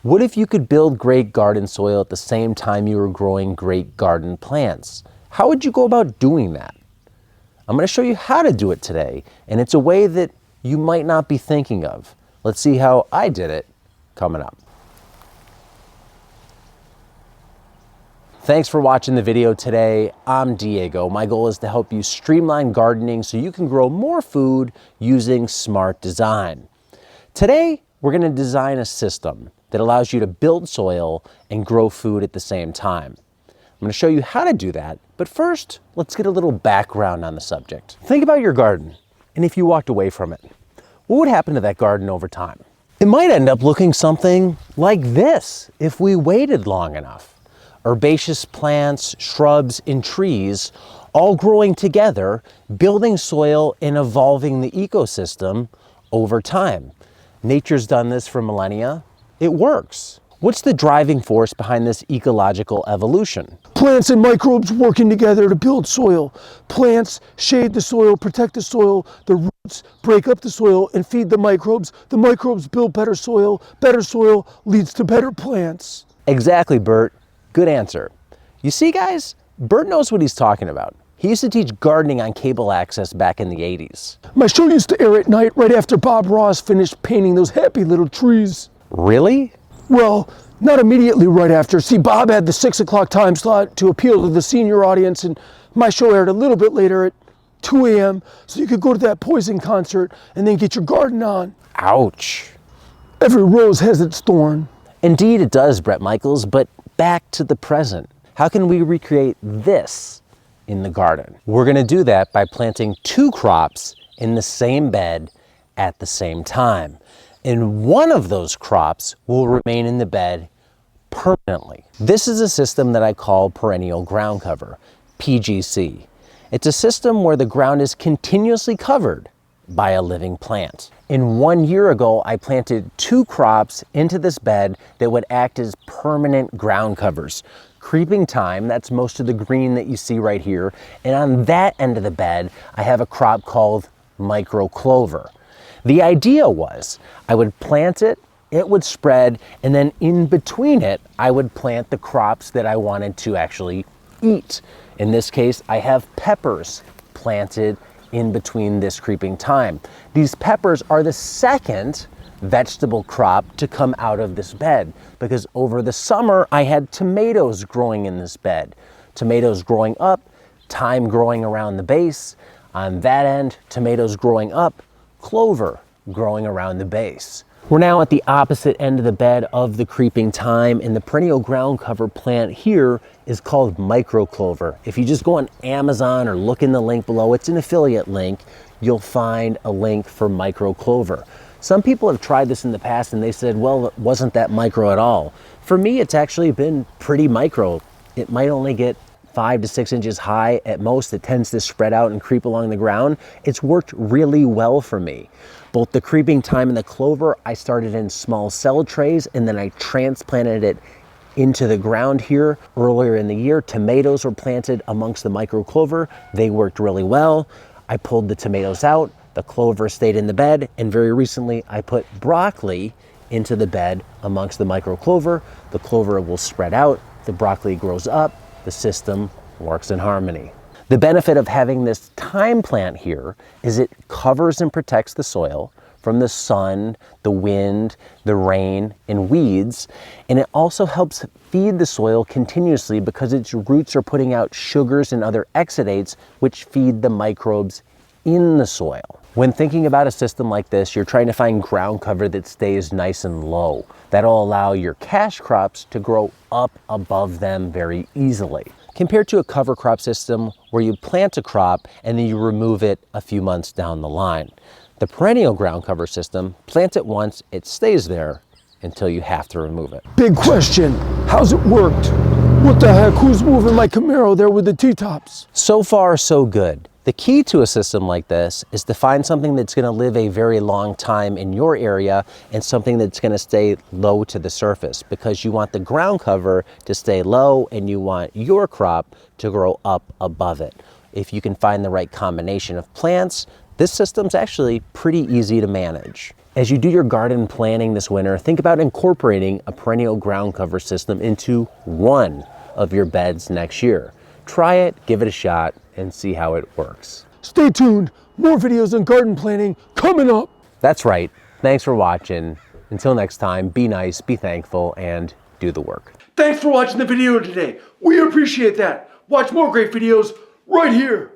What if you could build great garden soil at the same time you were growing great garden plants? How would you go about doing that? I'm going to show you how to do it today, and it's a way that you might not be thinking of. Let's see how I did it coming up. Thanks for watching the video today. I'm Diego. My goal is to help you streamline gardening so you can grow more food using smart design. Today, we're going to design a system that allows you to build soil and grow food at the same time. I'm going to show you how to do that, but first, let's get a little background on the subject. Think about your garden, and if you walked away from it, what would happen to that garden over time? It might end up looking something like this if we waited long enough. Herbaceous plants, shrubs, and trees all growing together, building soil and evolving the ecosystem over time. Nature's done this for millennia. It works. What's the driving force behind this ecological evolution? Plants and microbes working together to build soil. Plants shade the soil, protect the soil. The roots break up the soil and feed the microbes. The microbes build better soil. Better soil leads to better plants. Exactly, Bert. Good answer. You see, guys, Bert knows what he's talking about. He used to teach gardening on cable access back in the 80s. My show used to air at night right after Bob Ross finished painting those happy little trees. Really? Well, not immediately right after. See, Bob had the 6 o'clock time slot to appeal to the senior audience, and my show aired a little bit later at 2 a.m. so you could go to that Poison concert and then get your garden on. Ouch. Every rose has its thorn. Indeed it does, Brett Michaels, but back to the present. How can we recreate this in the garden? We're going to do that by planting 2 crops in the same bed at the same time. And one of those crops will remain in the bed permanently. This is a system that I call perennial ground cover, PGC. It's a system where the ground is continuously covered by a living plant. And 1 year ago, I planted 2 crops into this bed that would act as permanent ground covers. Creeping thyme, that's most of the green that you see right here. And on that end of the bed, I have a crop called micro clover. The idea was I would plant it, it would spread, and then in between it, I would plant the crops that I wanted to actually eat. In this case, I have peppers planted in between this creeping thyme. These peppers are the second vegetable crop to come out of this bed because over the summer I had tomatoes growing in this bed. Tomatoes growing up, thyme growing around the base. On that end, tomatoes growing up, clover growing around the base. We're now at the opposite end of the bed of the creeping thyme, and the perennial ground cover plant here is called micro clover. If you just go on Amazon or look in the link below, it's an affiliate link, you'll find a link for micro clover. Some people have tried this in the past and they said, well, it wasn't that micro at all. For me, it's actually been pretty micro. It might only get 5 to 6 inches high at most. It tends to spread out and creep along the ground. It's worked really well for me. Both the creeping thyme and the clover, I started in small cell trays and then I transplanted it into the ground here earlier in the year. Tomatoes were planted amongst the micro clover. They worked really well. I pulled the tomatoes out, the clover stayed in the bed, and very recently I put broccoli into the bed amongst the micro clover. The clover will spread out, the broccoli grows up, the system works in harmony. The benefit of having this thyme plant here is it covers and protects the soil from the sun, the wind, the rain, and weeds. And it also helps feed the soil continuously because its roots are putting out sugars and other exudates which feed the microbes in the soil. When thinking about a system like this, you're trying to find ground cover that stays nice and low. That'll allow your cash crops to grow up above them very easily, compared to a cover crop system where you plant a crop and then you remove it a few months down the line. The perennial ground cover system, plant it once, it stays there until you have to remove it. Big question, how's it worked? What the heck, who's moving my Camaro there with the T-tops? So far, so good. The key to a system like this is to find something that's going to live a very long time in your area and something that's going to stay low to the surface, because you want the ground cover to stay low and you want your crop to grow up above it. If you can find the right combination of plants, this system's actually pretty easy to manage. As you do your garden planning this winter, think about incorporating a perennial ground cover system into one of your beds next year. Try it, give it a shot, and see how it works. Stay tuned, more videos on garden planning coming up. That's right. Thanks for watching. Until next time, be nice, be thankful, and do the work. Thanks for watching the video today. We appreciate that. Watch more great videos right here.